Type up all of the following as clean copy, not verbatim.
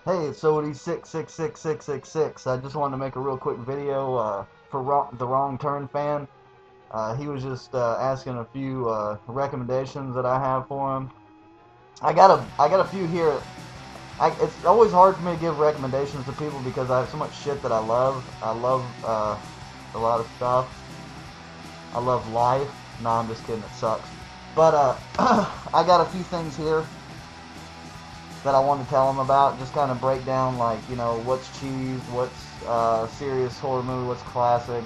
Hey, it's OD666666's. I just wanted to make a real quick video for the Wrong Turn fan. He was just asking a few recommendations that I have for him. I got a few here. It's always hard for me to give recommendations to people because I have so much shit that I love. I love a lot of stuff. I love life. No, I'm just kidding. It sucks. But I got a few things here that I want to tell them about. Just kind of break down, like, what's cheese, what's serious horror movie, what's classic,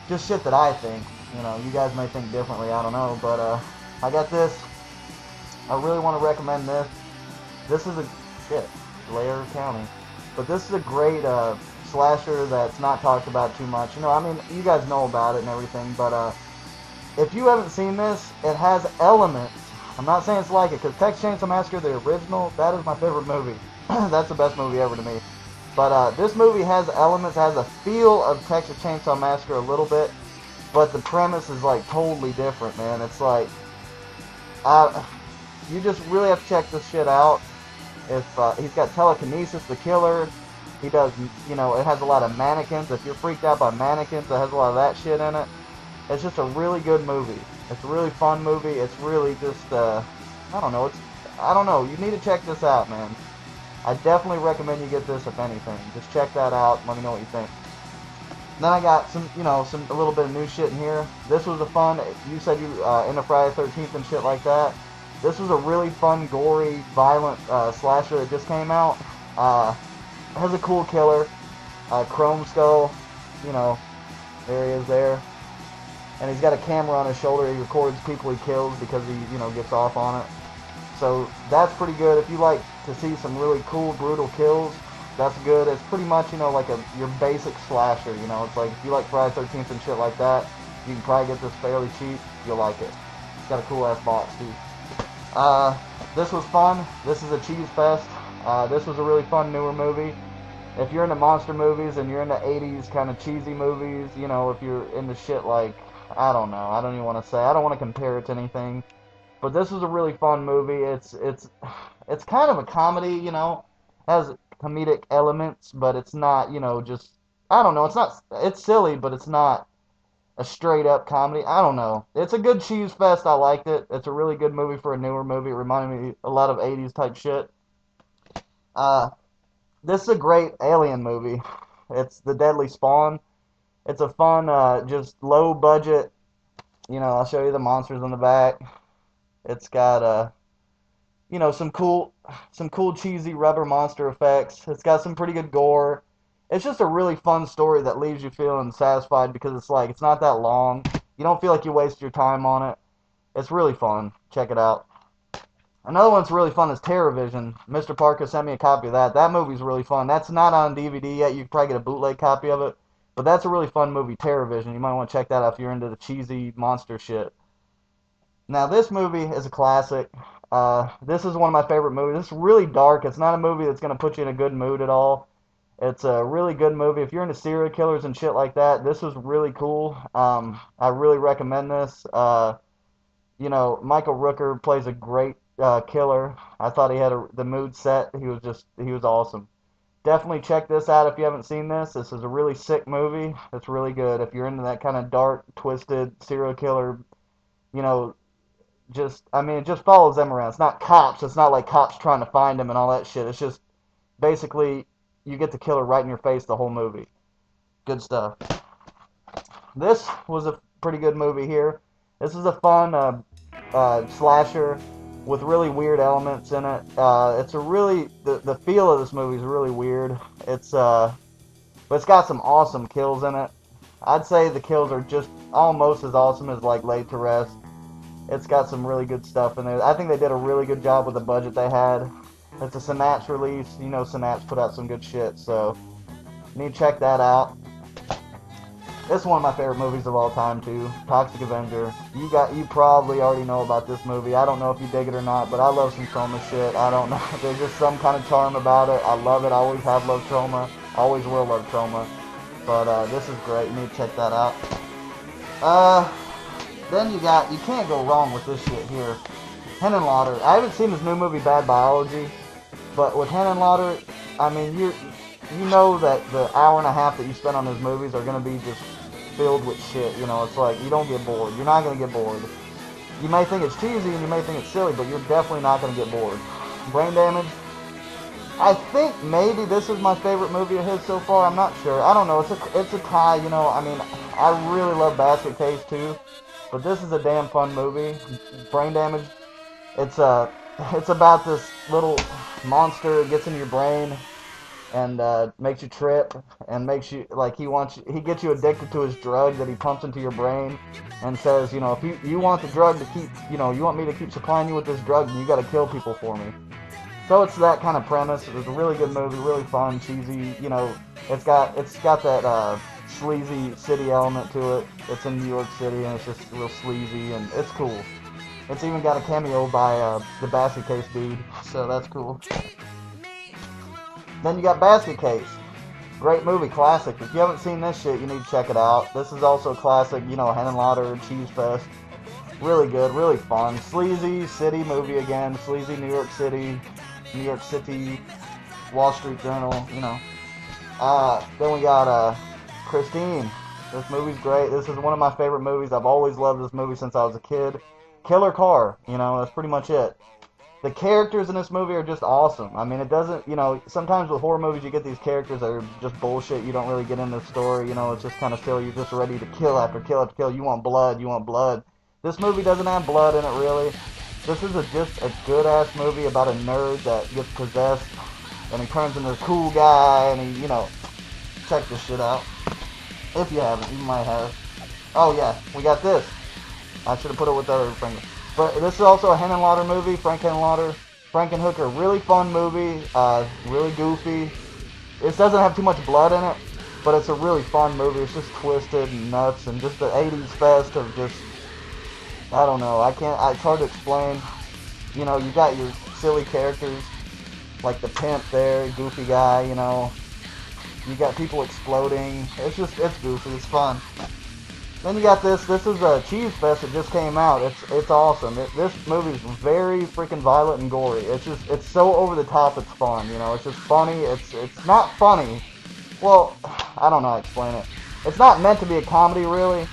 just shit that I think. You guys may think differently, I don't know, but I got this. I really want to recommend this. This is Blair County. But this is a great slasher that's not talked about too much. I mean, you guys know about it and everything, but if you haven't seen this, it has elements. I'm not saying it's like it, because Texas Chainsaw Massacre, the original, that is my favorite movie. That's the best movie ever to me. But this movie has elements, has a feel of Texas Chainsaw Massacre a little bit, but the premise is like totally different, man. It's like, you just really have to check this shit out. If he's got telekinesis, the killer, he does, it has a lot of mannequins. If you're freaked out by mannequins, it has a lot of that shit in it. It's just a really good movie. It's a really fun movie. It's really just, I don't know. You need to check this out, man. I definitely recommend you get this, if anything. Just check that out. Let me know what you think. Then I got some, a little bit of new shit in here. This was a fun, you said you, into Friday the 13th and shit like that. This was a really fun, gory, violent, slasher that just came out. It has a cool killer. Chrome Skull, there he is there. And he's got a camera on his shoulder. He records people he kills because he, gets off on it. So that's pretty good. If you like to see some really cool, brutal kills, that's good. It's pretty much, like your basic slasher. It's like if you like Friday the 13th and shit like that, you can probably get this fairly cheap. You'll like it. It's got a cool ass box too. This was fun. This is a cheese fest. This was a really fun newer movie. If you're into monster movies and you're into 80s kind of cheesy movies, if you're into shit like, I don't know. I don't even want to say. I don't want to compare it to anything. But this was a really fun movie. It's kind of a comedy, has comedic elements, but it's not, just, I don't know. It's silly, but it's not a straight up comedy. I don't know. It's a good cheese fest. I liked it. It's a really good movie for a newer movie. It reminded me a lot of 80s type shit. This is a great alien movie. It's The Deadly Spawn. It's a fun, just low budget, I'll show you the monsters in the back. It's got, some cool cheesy rubber monster effects. It's got some pretty good gore. It's just a really fun story that leaves you feeling satisfied because it's not that long. You don't feel like you waste your time on it. It's really fun. Check it out. Another one that's really fun is Terror Vision. Mr. Parker sent me a copy of that. That movie's really fun. That's not on DVD yet. You can probably get a bootleg copy of it. But that's a really fun movie, Terror Vision. You might want to check that out if you're into the cheesy monster shit. Now, this movie is a classic. This is one of my favorite movies. It's really dark. It's not a movie that's going to put you in a good mood at all. It's a really good movie. If you're into serial killers and shit like that, this was really cool. I really recommend this. Michael Rooker plays a great killer. I thought he had the mood set. He was awesome. Definitely check this out if you haven't seen this. This is a really sick movie. It's really good. If you're into that kind of dark, twisted serial killer, it just follows them around. It's not cops. It's not like cops trying to find them and all that shit. It's just basically you get the killer right in your face the whole movie. Good stuff. This was a pretty good movie here. This is a fun slasher with really weird elements in it. It's a really, the feel of this movie is really weird. But it's got some awesome kills in it. I'd say the kills are just almost as awesome as like Laid to Rest. It's got some really good stuff in there. I think they did a really good job with the budget they had. It's a Synapse release. Synapse put out some good shit, so you need to check that out. This is one of my favorite movies of all time too, Toxic Avenger. You probably already know about this movie. I don't know if you dig it or not, but I love some Troma shit. I don't know. There's just some kind of charm about it. I love it. I always have loved Troma. Always will love Troma. But this is great. You need to check that out. Then you can't go wrong with this shit here. Henenlotter. I haven't seen his new movie Bad Biology. But with Hen and Lauder, I mean, you know that the hour and a half that you spend on those movies are going to be just filled with shit. You know, it's like, you don't get bored. You're not going to get bored. You may think it's cheesy and you may think it's silly, but you're definitely not going to get bored. Brain Damage, I think maybe this is my favorite movie of his so far. I'm not sure. I don't know. It's a tie, you know. I mean, I really love Basket Case too, but this is a damn fun movie. Brain Damage, it's it's about this little monster that gets in your brain and makes you trip and makes you, like, he gets you addicted to his drug that he pumps into your brain and says, you know, if you want the drug to keep, you know, you want me to keep supplying you with this drug, then you got to kill people for me. So it's that kind of premise. It's a really good movie, really fun, cheesy. You know, it's got that sleazy city element to it. It's in New York City and it's just real sleazy and it's cool. It's even got a cameo by the Basket Case dude, so that's cool. Then you got Basket Case. Great movie, classic. If you haven't seen this shit, you need to check it out. This is also a classic, you know, Hen and Lauder, Cheese Fest. Really good, really fun. Sleazy city movie again. Sleazy New York City, Wall Street Journal, you know. Then we got Christine. This movie's great. This is one of my favorite movies. I've always loved this movie since I was a kid. Killer car, you know, that's pretty much it. The characters in this movie are just awesome. I mean, it doesn't, you know, sometimes with horror movies you get these characters that are just bullshit. You don't really get into the story, you know, it's just kind of silly. You're just ready to kill after kill after kill. You want blood, you want blood. This movie doesn't have blood in it, really. This is just a good-ass movie about a nerd that gets possessed, and he turns into a cool guy, and he, you know, check this shit out. If you haven't, you might have. Oh, yeah, we got this. I should have put it with the other thing. But this is also a Hen and Lauder movie, Frank Hen and Lauder. Frankenhooker, really fun movie, really goofy. It doesn't have too much blood in it, but it's a really fun movie. It's just twisted and nuts, and just the 80s fest of just, I don't know, it's hard to explain. You know, you got your silly characters, like the pimp there, goofy guy, you know. You got people exploding. It's goofy, it's fun. Then you got this is a Cheese Fest that just came out. It's awesome. This movie's very freaking violent and gory. It's so over the top, it's fun, you know. It's just funny. It's not funny. Well, I don't know how to explain it. It's not meant to be a comedy, really.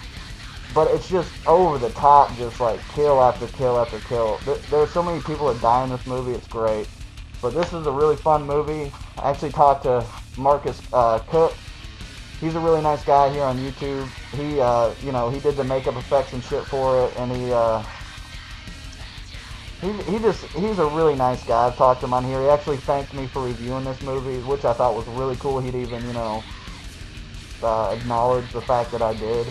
But it's just over the top, just like kill after kill after kill. There are so many people that die in this movie, it's great. But this is a really fun movie. I actually talked to Marcus Cook. He's a really nice guy here on YouTube. He, you know, he did the makeup effects and shit for it, and he's a really nice guy. I've talked to him on here. He actually thanked me for reviewing this movie, which I thought was really cool. He'd even, you know, acknowledge the fact that I did.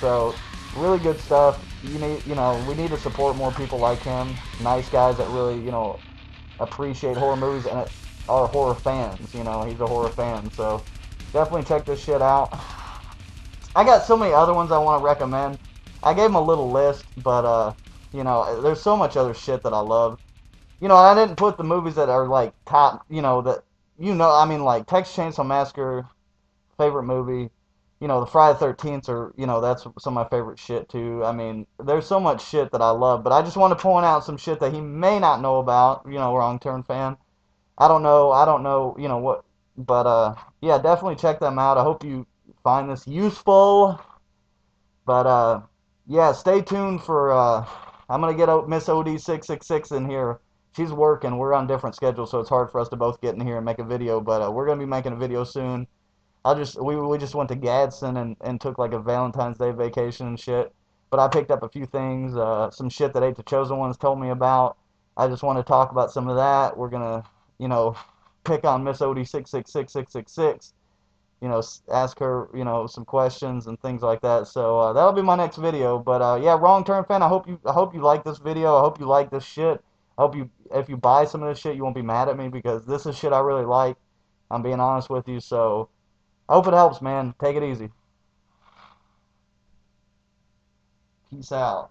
So, really good stuff. We need to support more people like him. Nice guys that really, you know, appreciate horror movies and are horror fans. You know, he's a horror fan, so definitely check this shit out. I got so many other ones I want to recommend. I gave him a little list, but, you know, there's so much other shit that I love. You know, I didn't put the movies that are, like, top, you know, that, you know, I mean, like, Texas Chainsaw Massacre, favorite movie. You know, the Friday the 13th are, you know, that's some of my favorite shit, too. I mean, there's so much shit that I love, but I just want to point out some shit that he may not know about, you know, Wrong Turn Fan. I don't know, you know, what, but, yeah, definitely check them out. I hope you find this useful, but, yeah, stay tuned for, I'm going to get Miss OD6666 in here. She's working. We're on different schedules, so it's hard for us to both get in here and make a video, but, we're going to be making a video soon. We just went to Gadsden and took like a Valentine's Day vacation and shit. But I picked up a few things, some shit that Ain't the Chosen Ones told me about. I just want to talk about some of that. We're gonna, you know, pick on Miss OD666666. You know, ask her, you know, some questions and things like that. So that'll be my next video. But yeah, Wrong Turn Fan. I hope you like this video. I hope you like this shit. I hope if you buy some of this shit, you won't be mad at me because this is shit I really like. I'm being honest with you. So I hope it helps, man. Take it easy. Peace out.